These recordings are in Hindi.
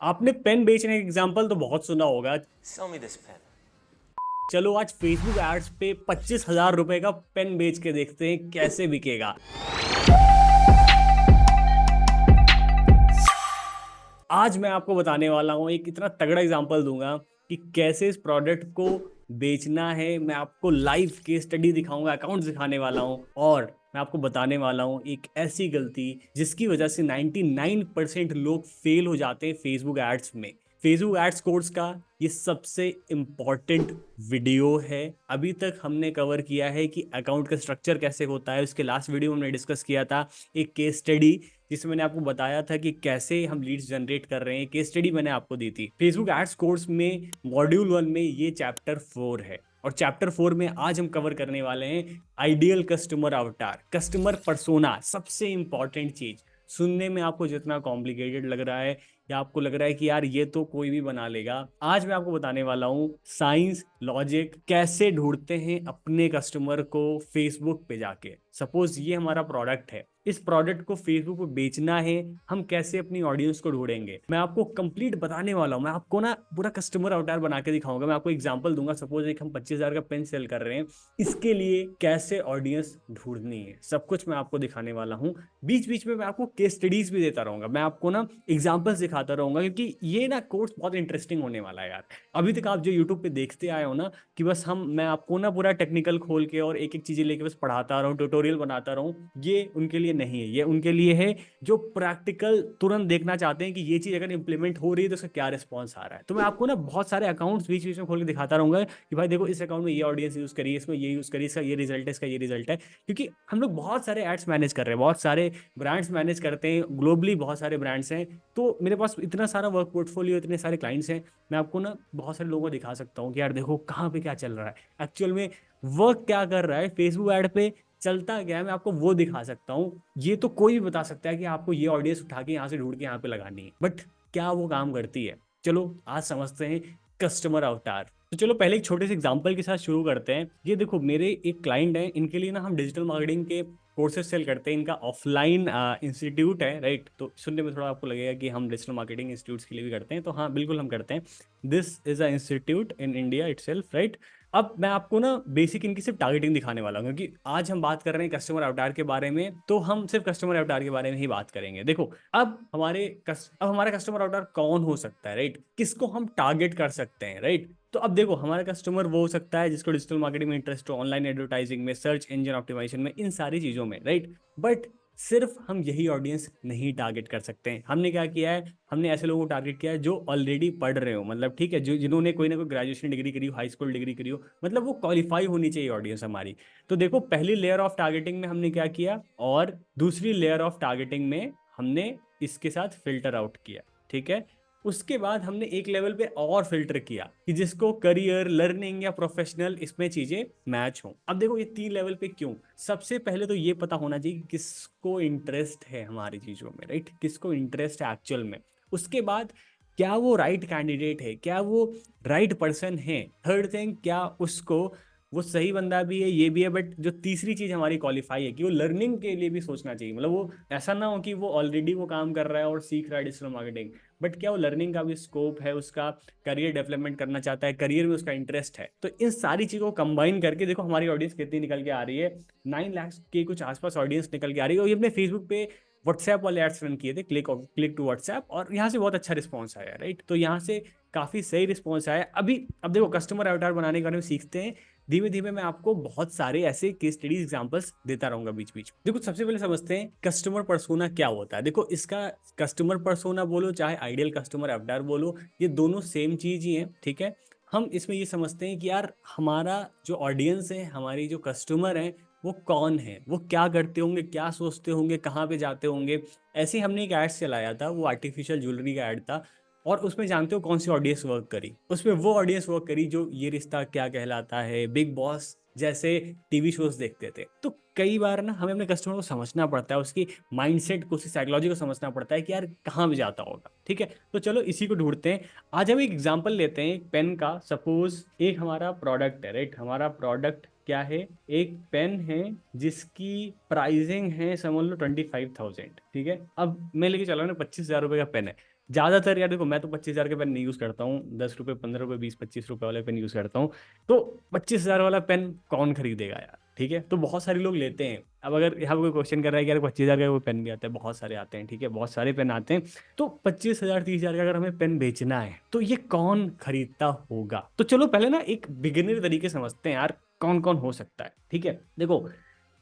आपने पेन बेचने का एग्जाम्पल तो बहुत सुना होगा। Sell me this pen. चलो आज फेसबुक एड्स पे 25,000 रुपए का पेन बेच के देखते हैं कैसे बिकेगा। आज मैं आपको बताने वाला हूं, एक इतना तगड़ा एग्जांपल दूंगा कि कैसे इस प्रोडक्ट को बेचना है। मैं आपको लाइव केस स्टडी दिखाऊंगा, अकाउंट दिखाने वाला हूं, और मैं आपको बताने वाला हूं एक ऐसी गलती जिसकी वजह से 99% लोग फेल हो जाते हैं फेसबुक एड्स में। फेसबुक एड्स कोर्स का ये सबसे इंपॉर्टेंट वीडियो है। अभी तक हमने कवर किया है कि अकाउंट का स्ट्रक्चर कैसे होता है। उसके लास्ट वीडियो में हमने डिस्कस किया था एक केस स्टडी, जिसमें मैंने आपको बताया था कि कैसे हम लीड्स जनरेट कर रहे हैं। केस स्टडी मैंने आपको दी थी। फेसबुक एड्स कोर्स में मॉड्यूल 1 में ये चैप्टर 4 है, और चैप्टर 4 में आज हम कवर करने वाले हैं आइडियल कस्टमर अवतार, कस्टमर पर्सोना। सबसे इंपॉर्टेंट चीज, सुनने में आपको जितना कॉम्प्लिकेटेड लग रहा है या आपको लग रहा है कि यार ये तो कोई भी बना लेगा, आज मैं आपको बताने वाला हूं साइंस लॉजिक कैसे ढूंढते हैं अपने कस्टमर को फेसबुक पे जाके। सपोज ये हमारा प्रोडक्ट है, इस प्रोडक्ट को फेसबुक पे बेचना है, हम कैसे अपनी ऑडियंस को ढूंढेंगे मैं आपको कंप्लीट बताने वाला हूं। मैं आपको ना पूरा कस्टमर अवतार बना के दिखाऊंगा। मैं आपको एग्जांपल दूंगा। सपोज एक हम 25,000 का पेन सेल कर रहे हैं, इसके लिए कैसे ऑडियंस ढूंढनी है, सब कुछ मैं आपको दिखाने वाला हूं। बीच बीच में मैं आपको केस स्टडीज भी देता रहूंगा, मैं आपको ना एग्जाम्पल्स दिखाता रहूंगा, क्योंकि ये ना कोर्स बहुत इंटरेस्टिंग होने वाला है यार। अभी तक आप जो यूट्यूब पे देखते आए हो ना कि बस मैं आपको ना पूरा टेक्निकल खोल के और एक एक चीजें लेके बस पढ़ाता रहूं, ट्यूटोरियल बनाता रहूं, ये उनके लिए नहीं है। ये उनके लिए है जो प्रैक्टिकल तुरंत देखना चाहते हैं कि ये चीज अगर इंप्लीमेंट हो रही है तो उसका क्या रिस्पॉन्स आ रहा है। तो मैं आपको ना बहुत सारे अकाउंट्स बीच बीच में खोल के दिखाता रहूंगा कि भाई देखो इस अकाउंट में ये ऑडियंस यूज करिए, इसमें ये यूज करिए, इसका ये रिजल्ट है, इसका ये रिजल्ट है। क्योंकि हम लोग बहुत सारे एड्स मैनेज कर रहे हैं, बहुत सारे ब्रांड्स मैनेज करते हैं, ग्लोबली बहुत सारे ब्रांड्स हैं। तो मेरे पास इतना सारा वर्क पोर्टफोलियो, इतने सारे क्लाइंट्स हैं, मैं आपको ना बहुत सारे लोगों को दिखा सकता हूँ कि यार देखो कहाँ पे क्या चल रहा है, एक्चुअल में वर्क क्या कर रहा है फेसबुक ऐड पे, चलता क्या है, मैं आपको वो दिखा सकता हूँ। ये तो कोई भी बता सकता है कि आपको ये ऑडियंस उठा के यहाँ से ढूंढ के यहाँ पे लगानी है, बट क्या वो काम करती है? चलो आज समझते हैं कस्टमर अवतार। तो चलो पहले एक छोटे से एग्जांपल के साथ शुरू करते हैं। ये देखो मेरे एक क्लाइंट है, इनके लिए ना हम डिजिटल मार्केटिंग के कोर्सेज सेल करते हैं। इनका ऑफलाइन इंस्टीट्यूट है, राइट? तो सुनने में थोड़ा आपको लगेगा कि हम डिजिटल मार्केटिंग इंस्टीट्यूट्स के लिए भी करते हैं, तो हाँ बिल्कुल हम करते हैं। This is a institute in India itself, right? अब मैं आपको ना बेसिक इनकी सिर्फ टारगेटिंग दिखाने वाला हूँ, क्योंकि आज हम बात कर रहे हैं कस्टमर अवतार के बारे में, तो हम सिर्फ कस्टमर अवतार के बारे में ही बात करेंगे। देखो अब हमारा कस्टमर अवतार कौन हो सकता है, राइट? किसको हम टारगेट कर सकते हैं, राइट? तो अब देखो हमारा कस्टमर वो हो सकता है जिसको डिजिटल मार्केटिंग में इंटरेस्ट हो, ऑनलाइन एडवर्टाइजिंग में, सर्च इंजन ऑप्टिमाइजेशन में, इन सारी चीजों में, राइट? बट सिर्फ हम यही ऑडियंस नहीं टारगेट कर सकते हैं। हमने क्या किया है, हमने ऐसे लोगों को टारगेट किया है जो ऑलरेडी पढ़ रहे हो, मतलब ठीक है, जो जिन्होंने कोई ना कोई ग्रेजुएशन डिग्री करी हो, हाई स्कूल डिग्री करी हो, मतलब वो क्वालिफाई होनी चाहिए ऑडियंस हमारी। तो देखो पहली लेयर ऑफ टारगेटिंग में हमने क्या किया, और दूसरी लेयर ऑफ टारगेटिंग में हमने इसके साथ फिल्टर आउट किया, ठीक है? उसके बाद हमने एक लेवल पे और फिल्टर किया कि जिसको करियर, लर्निंग या प्रोफेशनल इसमें चीजें मैच हो। अब देखो ये 3 लेवल पे क्यों? सबसे पहले तो ये पता होना चाहिए कि किसको इंटरेस्ट है हमारी चीजों में, राइट? किसको इंटरेस्ट है एक्चुअल में। उसके बाद क्या वो राइट कैंडिडेट है, क्या वो राइट पर्सन है। थर्ड थिंग, क्या उसको वो सही बंदा भी है, ये भी है, बट जो तीसरी चीज हमारी क्वालिफाई है कि वो लर्निंग के लिए भी सोचना चाहिए। मतलब वो ऐसा ना हो कि वो ऑलरेडी वो काम कर रहा है और सीख रहा है डिजिटल मार्केटिंग, बट क्या वो लर्निंग का भी स्कोप है, उसका करियर डेवलपमेंट करना चाहता है, करियर में उसका इंटरेस्ट है। तो इन सारी चीजों को कंबाइन करके देखो हमारी ऑडियंस कितनी निकल के आ रही है। 9 लाख के कुछ आसपास ऑडियंस निकल के आ रही है, और ये अपने फेसबुक पे व्हाट्सएप वाले एड्स रन किए थे, क्लिक टू व्हाट्सएप, और यहाँ से बहुत अच्छा रिस्पॉन्स आया, राइट? तो यहाँ से काफी सही रिस्पॉन्स आया। अब देखो कस्टमर अवतार बनाने के बारे में सीखते हैं। धीमे धीमे मैं आपको बहुत सारे ऐसे केस स्टडीज एग्जांपल्स देता रहूंगा बीच बीच। देखो सबसे पहले समझते हैं कस्टमर पर्सोना क्या होता है। देखो इसका कस्टमर पर्सोना बोलो चाहे आइडियल कस्टमर अवतार बोलो, ये दोनों सेम चीज ही है, ठीक है? हम इसमें ये समझते हैं कि यार हमारा जो ऑडियंस है, हमारी जो कस्टमर है, वो कौन है, वो क्या करते होंगे, क्या सोचते होंगे, कहाँ पे जाते होंगे। ऐसे ही हमने एक एड चलाया था, वो आर्टिफिशियल ज्वेलरी का एड था, और उसमें जानते हो कौन सी ऑडियंस वर्क करी? उसमें वो ऑडियंस वर्क करी जो ये रिश्ता क्या कहलाता है, बिग बॉस जैसे टीवी शोज देखते थे। तो कई बार ना हमें अपने कस्टमर को समझना पड़ता है, उसकी माइंडसेट को, उसकी साइकोलॉजी को समझना पड़ता है कि यार कहाँ भी जाता होगा, ठीक है? तो चलो इसी को ढूंढते हैं। आज हम एक एग्जांपल लेते हैं एक पेन का। सपोज एक हमारा प्रोडक्ट है, राइट? हमारा प्रोडक्ट क्या है? एक पेन है जिसकी प्राइसिंग है समझ लो 25,000, ठीक है? अब मैं लेके चला ना 25,000 रुपए का पेन है। ज्यादातर यार देखो, मैं तो 25,000 के पेन नहीं यूज करता हूँ, 10 रुपए, 15 रुपए, 20-25 रुपए वाले पेन यूज करता हूँ। तो 25,000 वाला पेन कौन खरीदेगा यार, ठीक है। तो बहुत सारे लोग लेते हैं। अब अगर यहाँ कोई क्वेश्चन कर रहा है कि यार 25,000 का कोई पेन भी आता है, बहुत सारे आते हैं, ठीक है, बहुत सारे पेन आते हैं। तो 25,000, 30,000 का अगर हमें पेन बेचना है तो ये कौन खरीदता होगा? तो चलो पहले ना एक बिगिनर तरीके समझते हैं यार, कौन कौन हो सकता है, ठीक है। देखो,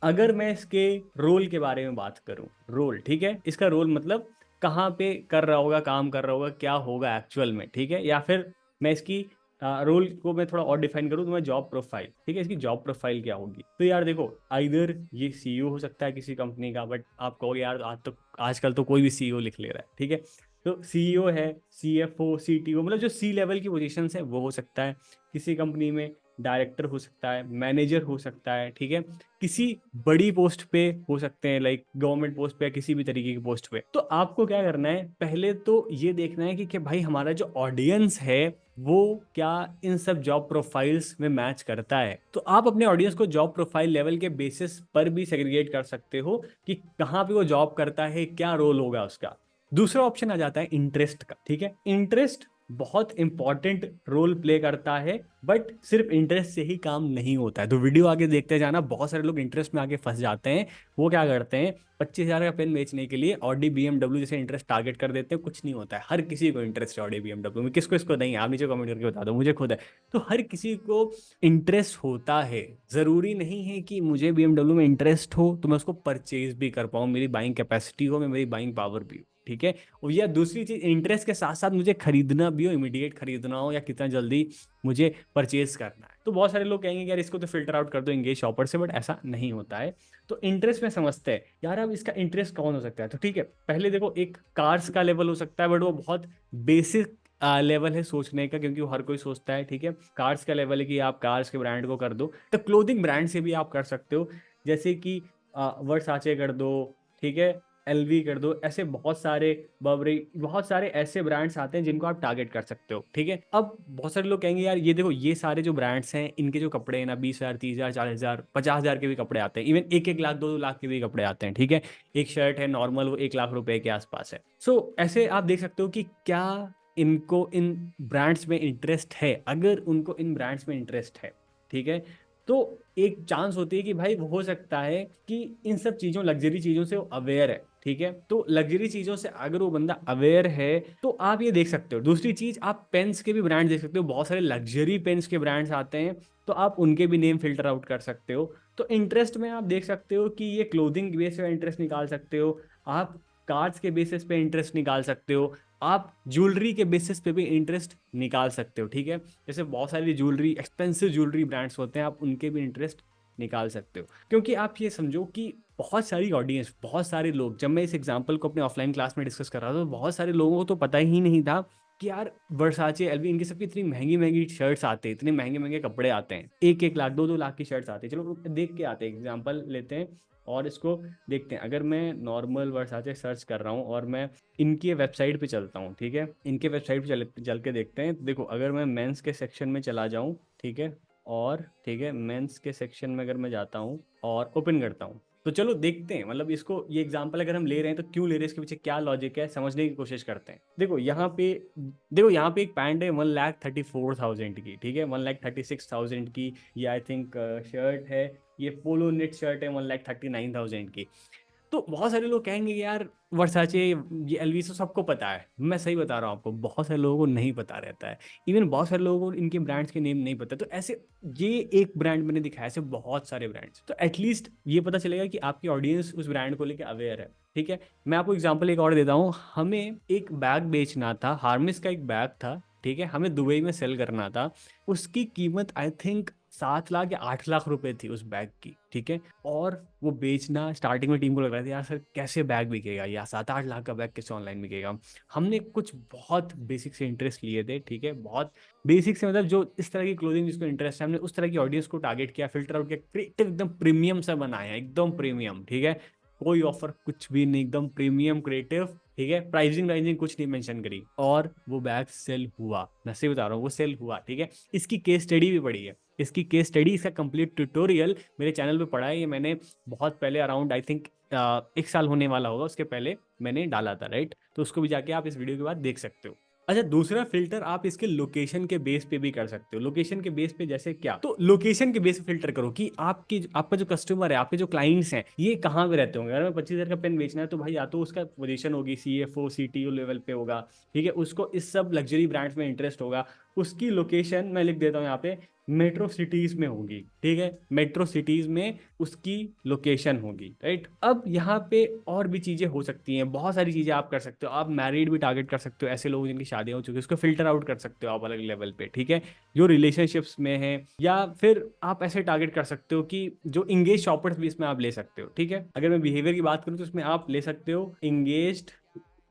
अगर मैं इसके रोल के बारे में बात करूं, रोल, ठीक है, इसका रोल मतलब कहाँ पे कर रहा होगा, काम कर रहा होगा, क्या होगा एक्चुअल में, ठीक है। या फिर मैं इसकी रोल को मैं थोड़ा और डिफाइन करूँ तो मैं जॉब प्रोफाइल, ठीक है, इसकी जॉब प्रोफाइल क्या होगी। तो यार देखो, आइदर ये सीईओ हो सकता है किसी कंपनी का, बट आप कहोगे यार आजकल तो कोई भी सीईओ लिख ले रहा है, ठीक है। तो सीईओ है, सीएफओ, सीटीओ, मतलब जो सी लेवल की पोजीशन है वो हो सकता है किसी कंपनी में। डायरेक्टर हो सकता है, मैनेजर हो सकता है, ठीक है। किसी बड़ी पोस्ट पे हो सकते हैं, लाइक गवर्नमेंट पोस्ट पे या किसी भी तरीके की पोस्ट पे। तो आपको क्या करना है, पहले तो ये देखना है कि भाई हमारा जो ऑडियंस है वो क्या इन सब जॉब प्रोफाइल्स में मैच करता है। तो आप अपने ऑडियंस को जॉब प्रोफाइल लेवल के बेसिस पर भी सेग्रीगेट कर सकते हो कि कहाँ पे वो जॉब करता है, क्या रोल होगा उसका। दूसरा ऑप्शन आ जाता है इंटरेस्ट का, ठीक है। इंटरेस्ट बहुत इंपॉर्टेंट रोल प्ले करता है, बट सिर्फ इंटरेस्ट से ही काम नहीं होता है। तो वीडियो आगे देखते जाना, बहुत सारे लोग इंटरेस्ट में आगे फंस जाते हैं। वो क्या करते हैं, 25,000 का पेन बेचने के लिए ऑडी बीएमडब्ल्यू जैसे इंटरेस्ट टारगेट कर देते हैं। कुछ नहीं होता है, हर किसी को इंटरेस्ट है ऑडी बीएमडब्ल्यू में, किसको इसको नहीं है, आप नीचे कमेंट करके बता दो, मुझे खुद है। तो हर किसी को इंटरेस्ट होता है, जरूरी नहीं है कि मुझे बीएमडब्ल्यू में इंटरेस्ट हो तो मैं उसको परचेज भी कर पाऊँ, मेरी बाइंग कैपेसिटी हो, मेरी बाइंग पावर भी हो, ठीक है। और या दूसरी चीज, इंटरेस्ट के साथ साथ मुझे खरीदना भी हो, इमीडिएट खरीदना हो या कितना जल्दी मुझे परचेज करना है। तो बहुत सारे लोग कहेंगे कि यार इसको तो फिल्टर आउट कर दो इंगेज शॉपर से, बट ऐसा नहीं होता है। तो इंटरेस्ट में समझते हैं यार, अब इसका इंटरेस्ट कौन हो सकता है। तो ठीक है, पहले देखो, एक कार्स का लेवल हो सकता है, बट वो बहुत बेसिक लेवल है सोचने का, क्योंकि वो हर कोई सोचता है, ठीक है। कार्स का लेवल है कि आप कार्स के ब्रांड को कर दो। तो क्लोथिंग ब्रांड से भी आप कर सकते हो, जैसे कि वर्साचे कर दो, ठीक है, एलवी कर दो। ऐसे बहुत सारे, बर्बरी, बहुत सारे ऐसे ब्रांड्स आते हैं जिनको आप टारगेट कर सकते हो, ठीक है। अब बहुत सारे लोग कहेंगे यार ये देखो, ये सारे जो ब्रांड्स हैं इनके जो कपड़े हैं ना, 20,000, 30,000, 40,000, 50,000 के भी कपड़े आते हैं, इवन 1-1 लाख, 2-2 लाख के भी कपड़े आते हैं, ठीक है। एक शर्ट है नॉर्मल, वो 1 लाख रुपए के आसपास है। सो ऐसे आप देख सकते हो कि क्या इनको इन ब्रांड्स में इंटरेस्ट है। अगर उनको इन ब्रांड्स में इंटरेस्ट है, ठीक है, तो एक चांस होती है कि भाई वो हो सकता है कि इन सब चीजों, लग्जरी चीजों से वो अवेयर है, ठीक है। तो लग्जरी चीजों से अगर वो बंदा अवेयर है तो आप ये देख सकते हो। दूसरी चीज, आप पेन्स के भी ब्रांड देख सकते हो, बहुत सारे लग्जरी पेन्स के ब्रांड्स आते हैं, तो आप उनके भी नेम फिल्टर आउट कर सकते हो। तो इंटरेस्ट में आप देख सकते हो कि ये क्लोथिंग बेस पे इंटरेस्ट निकाल सकते हो, आप कार्ड्स के बेसिस पे इंटरेस्ट निकाल सकते हो, आप ज्वेलरी के बेसिस पे भी इंटरेस्ट निकाल सकते हो, ठीक है। जैसे बहुत सारी ज्वेलरी, एक्सपेंसिव ज्वेलरी ब्रांड्स होते हैं, आप उनके भी इंटरेस्ट निकाल सकते हो। क्योंकि आप ये समझो कि बहुत सारी ऑडियंस, बहुत सारे लोग, जब मैं इस एग्जांपल को अपने ऑफलाइन क्लास में डिस्कस कर रहा था तो बहुत सारे लोगों को तो पता ही नहीं था कि यार वर्साचे, एलवी, इनके सबकी इतनी महंगी महंगी शर्ट्स आते हैं, इतने महंगे महंगे कपड़े आते हैं, 1-1 लाख, 2-2 लाख की शर्ट्स आती है। चलो देख के आते हैं, एग्जाम्पल लेते हैं और इसको देखते हैं। अगर मैं नॉर्मल वर्साचे सर्च कर रहा हूँ और मैं इनकी वेबसाइट पे चलता हूँ, ठीक है, इनके वेबसाइट पे चल के देखते हैं। देखो, अगर मैं मेंस के सेक्शन में चला जाऊँ, ठीक है, और ठीक है, मेंस के सेक्शन में अगर मैं जाता हूँ और ओपन करता हूँ, तो चलो देखते हैं, मतलब इसको, ये एग्जांपल अगर हम ले रहे हैं तो क्यों ले रहे हैं, इसके पीछे क्या लॉजिक है, समझने की कोशिश करते हैं। देखो यहाँ पे एक पैंट है 1,34,000 की, ठीक है, 1,36,000 की। ये आई थिंक शर्ट है, ये पोलो नेट शर्ट है 1,39,000 की। तो बहुत सारे लोग कहेंगे कि यार वर्साचे, ये एलवी तो सबको पता है। मैं सही बता रहा हूँ आपको, बहुत सारे लोगों को नहीं पता रहता है। इवन बहुत सारे लोगों को इनके ब्रांड्स के नेम नहीं पता। तो ऐसे, ये एक ब्रांड मैंने दिखाया, ऐसे बहुत सारे ब्रांड्स। तो एटलीस्ट ये पता चलेगा कि आपकी ऑडियंस उस ब्रांड को लेकर अवेयर है, ठीक है। मैं आपको एग्जाम्पल एक और देता हूँ। हमें एक बैग बेचना था, हार्मिस का एक बैग था, ठीक है, हमें दुबई में सेल करना था। उसकी कीमत आई थिंक 7 लाख या 8 लाख रुपए थी उस बैग की, ठीक है। और वो बेचना, स्टार्टिंग में टीम को लग रहा था यार सर कैसे बैग बिकेगा, या 7-8 लाख का बैग कैसे ऑनलाइन बिकेगा। हमने कुछ बहुत बेसिक से इंटरेस्ट लिए थे, ठीक है, बहुत बेसिक से, मतलब जो इस तरह की क्लोथिंग जिसको इंटरेस्ट है, हमने उस तरह की ऑडियंस को टारगेट किया, फिल्टर आउट किया, क्रिएटिव एकदम प्रीमियम सा बनाया, एकदम प्रीमियम, ठीक है। कोई ऑफर कुछ भी नहीं, एकदम प्रीमियम क्रिएटिव, ठीक है, प्राइसिंग कुछ नहीं मेंशन करी, और वो बैग सेल हुआ। मैं सही बता रहा हूँ, वो सेल हुआ, ठीक है। इसकी केस स्टडी भी पड़ी है, इसकी केस स्टडी, इसका कंप्लीट ट्यूटोरियल मेरे चैनल पे पड़ा है। ये मैंने बहुत पहले, अराउंड आई थिंक 1 साल होने वाला होगा, उसके पहले मैंने डाला था, राइट। तो उसको भी जाके आप इस वीडियो के बाद देख सकते हो। अच्छा, दूसरा फिल्टर आप इसके लोकेशन के बेस पे भी कर सकते हो। लोकेशन के बेस पे जैसे क्या, तो लोकेशन के बेस पे फिल्टर करो कि आपका जो कस्टमर है, आपके जो क्लाइंट्स हैं, ये कहाँ पे रहते होंगे। अगर मैं 25,000 का पेन बेचना है तो भाई या तो उसका पोजीशन होगी CFO CTO लेवल पे होगा, ठीक है, उसको इस सब लग्जरी ब्रांड्स में इंटरेस्ट होगा, उसकी लोकेशन मैं लिख देता हूँ यहाँ पे, मेट्रो सिटीज में होगी, ठीक है, मेट्रो सिटीज में उसकी लोकेशन होगी, राइट। अब यहाँ पे और भी चीजें हो सकती हैं, बहुत सारी चीजें आप कर सकते हो। आप मैरिड भी टारगेट कर सकते हो, ऐसे लोग जिनकी शादियां हो चुकी है, उसको फिल्टर आउट कर सकते हो आप अलग लेवल पे, ठीक है, जो रिलेशनशिप्स में है। या फिर आप ऐसे टारगेट कर सकते हो कि जो इंगेज शॉपर्स भी इसमें आप ले सकते हो, ठीक है। अगर मैं बिहेवियर की बात करूँ तो इसमें आप ले सकते हो इंगेज्ड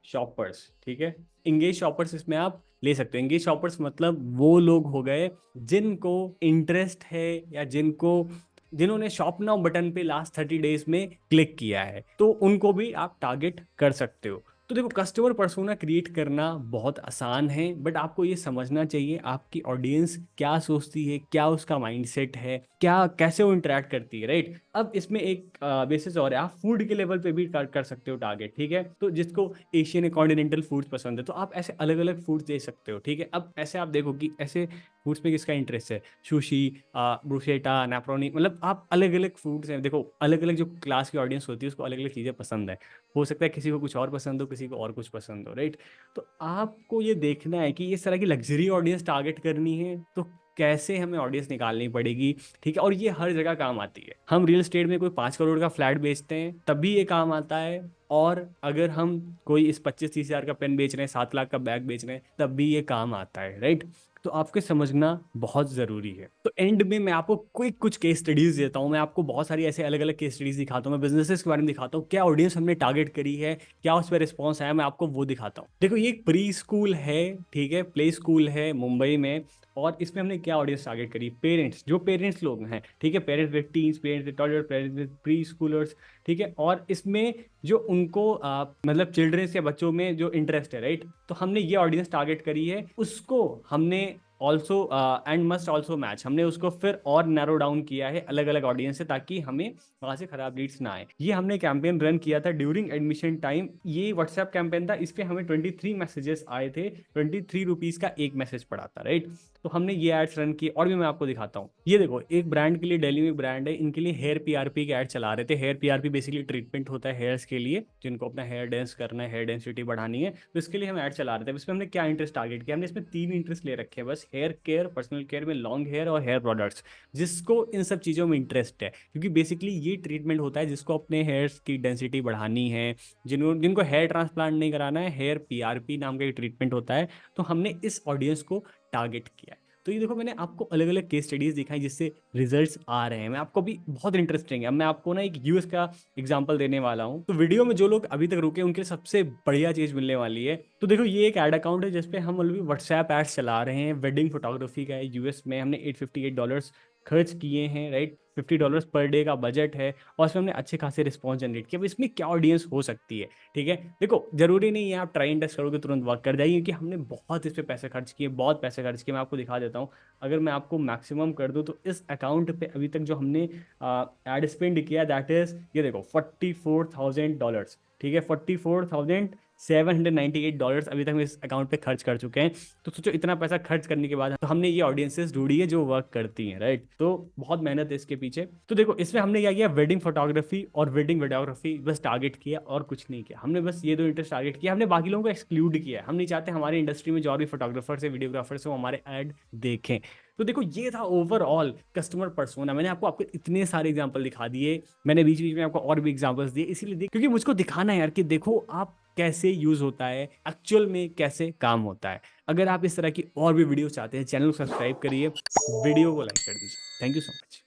शॉपर्स, ठीक है, इंगेज शॉपर्स इसमें आप ले सकते हो। इंगेज शॉपर्स मतलब वो लोग हो गए जिनको इंटरेस्ट है, या जिन्होंने शॉप नाउ बटन पे लास्ट 30 डेज में क्लिक किया है, तो उनको भी आप टारगेट कर सकते हो। तो देखो, कस्टमर पर्सोना क्रिएट करना बहुत आसान है, बट आपको ये समझना चाहिए आपकी ऑडियंस क्या सोचती है, क्या उसका माइंडसेट है, क्या कैसे वो इंटरेक्ट करती है, राइट। अब इसमें एक बेसिस और है, आप फूड के लेवल पे भी कर सकते हो टारगेट, ठीक है। तो जिसको एशियन कॉन्टिनेंटल फूड्स पसंद है, तो आप ऐसे अलग अलग फूड्स दे सकते हो, ठीक है। अब ऐसे आप देखो कि ऐसे फूड्स में किसका इंटरेस्ट है, सुशी, ब्रूशेटा, नेप्रोनी, मतलब आप अलग अलग फूड्स हैं। देखो, अलग अलग जो क्लास की ऑडियंस होती है उसको अलग अलग चीज़ें पसंद है, हो सकता है किसी को कुछ और पसंद हो, किसी को और कुछ पसंद हो, राइट। तो आपको ये देखना है कि इस तरह की लग्जरी ऑडियंस टारगेट करनी है तो कैसे हमें ऑडियंस निकालनी पड़ेगी, ठीक है। और ये हर जगह काम आती है। हम रियल एस्टेट में कोई 5 करोड़ का फ्लैट बेचते हैं तब भी ये काम आता है, और अगर हम कोई इस 25-30 हज़ार का पेन बेच रहे हैं, 7 लाख का बैग बेच रहे हैं, तब भी ये काम आता है, राइट। तो आपको समझना बहुत जरूरी है। तो एंड में मैं आपको क्विक कुछ केस स्टडीज देता हूं, मैं आपको बहुत सारी ऐसे अलग अलग केस स्टडीज दिखाता हूं, मैं बिजनेसेस के बारे में दिखाता हूं, क्या ऑडियंस हमने टारगेट करी है, क्या उस पर रिस्पॉन्स आया, मैं आपको वो दिखाता हूँ। देखो, ये एक प्री स्कूल है, ठीक है, प्ले स्कूल है मुंबई में, और इसमें हमने क्या ऑडियंस टारगेट करी, पेरेंट्स, जो पेरेंट्स लोग हैं, ठीक है, parents with teens, parents with toddler, parents with pre schoolers, ठीक है। और इसमें जो उनको मतलब चिल्ड्रंस या बच्चों में जो इंटरेस्ट है, राइट, तो हमने ये ऑडियंस टारगेट करी है, उसको हमने also and must also match, हमने उसको फिर और नैरो डाउन किया है अलग अलग ऑडियंस से, ताकि हमें वहां से खराब लीड्स ना आए। ये हमने कैंपेन रन किया था ड्यूरिंग एडमिशन टाइम, ये व्हाट्सएप कैंपेन था, इस पे हमें 23 मैसेजेस आए थे, 23 रुपीज का एक मैसेज पड़ा था, राइट। तो हमने ये एड्स रन किए, और भी मैं आपको दिखाता हूँ। ये देखो, एक ब्रांड के लिए, दिल्ली में ब्रांड है, इनके लिए हेयर PRP के एड चला रहे थे। हेयर PRP बेसिकली ट्रीटमेंट होता है हेयर्स के लिए, जिनको अपना हेयर डेंस करना है, हेयर डेंसिटी बढ़ानी है, तो इसके लिए हम ऐड चला रहे थे। इसमें हमने क्या इंटरेस्ट टारगेट किया, हमने इसमें 3 इंटरेस्ट ले रखे हैं बस, हेयर केयर, पर्सनल केयर में लॉन्ग हेयर, और हेयर प्रोडक्ट्स, जिसको इन सब चीज़ों में इंटरेस्ट है, क्योंकि बेसिकली ये ट्रीटमेंट होता है जिसको अपने हेयर्स की डेंसिटी बढ़ानी है, जिनको हेयर ट्रांसप्लांट नहीं कराना है, हेयर PRP नाम का एक ट्रीटमेंट होता है। तो हमने इस ऑडियंस को टारगेट किया है। तो ये देखो, मैंने आपको अलग अलग केस स्टडीज दिखाई जिससे रिजल्ट्स आ रहे हैं। मैं आपको भी बहुत इंटरेस्टिंग है, अब मैं आपको ना एक US का एग्जांपल देने वाला हूँ। तो वीडियो में जो लोग अभी तक रुके उनके लिए सबसे बढ़िया चीज मिलने वाली है। तो देखो, ये एक एड अकाउंट है जिसपे हम ऑलरेडी व्हाट्सएप एड्स चला रहे हैं, वेडिंग फोटोग्राफी का है, US में हमने $858 खर्च किए हैं, राइट। $50 पर डे का बजट है, और इसमें हमने अच्छे खासे रिस्पॉन्स जनरेट किया। अब इसमें क्या ऑडियंस हो सकती है, ठीक है। देखो, जरूरी नहीं है आप ट्राई एंड टेस्ट करोगे तुरंत वर्क कर जाएगी, क्योंकि हमने बहुत इस पे पैसे खर्च किए, बहुत पैसे खर्च किए। मैं आपको दिखा देता हूँ, अगर मैं आपको मैक्सिमम कर दूँ तो इस अकाउंट पे अभी तक जो हमने एड स्पेंड किया, दैट इज, ये देखो, $44,000, ठीक है, $44,798 अभी तक हम इस अकाउंट पे खर्च कर चुके हैं। तो सोचो, इतना पैसा खर्च करने के बाद तो हमने ये ऑडियंसेस ढूंढी है जो वर्क करती हैं, राइट। तो बहुत मेहनत है इसके पीछे। तो देखो, इसमें हमने क्या किया, वेडिंग फोटोग्राफी और वेडिंग वीडियोग्राफी बस टारगेट किया, और कुछ नहीं किया। हमने बस ये 2 इंटरेस्ट टारगेट किया, हमने बाकी लोगों को एक्सक्लूड किया। हम नहीं चाहते हमारी इंडस्ट्री में जो और भी फोटोग्राफर्स है, वीडियोग्राफर्स है, वो हमारे ऐड देखें। तो देखो, ये था ओवरऑल कस्टमर पर्सोना। मैंने आपको इतने सारे एग्जांपल दिखा दिए, मैंने बीच बीच में आपको और भी एग्जांपल्स दिए, इसीलिए क्योंकि मुझको दिखाना है यार कि देखो आप कैसे यूज होता है, एक्चुअल में कैसे काम होता है। अगर आप इस तरह की और भी वीडियो चाहते हैं, चैनल को सब्सक्राइब करिए, वीडियो को लाइक कर दीजिए। Thank you so much.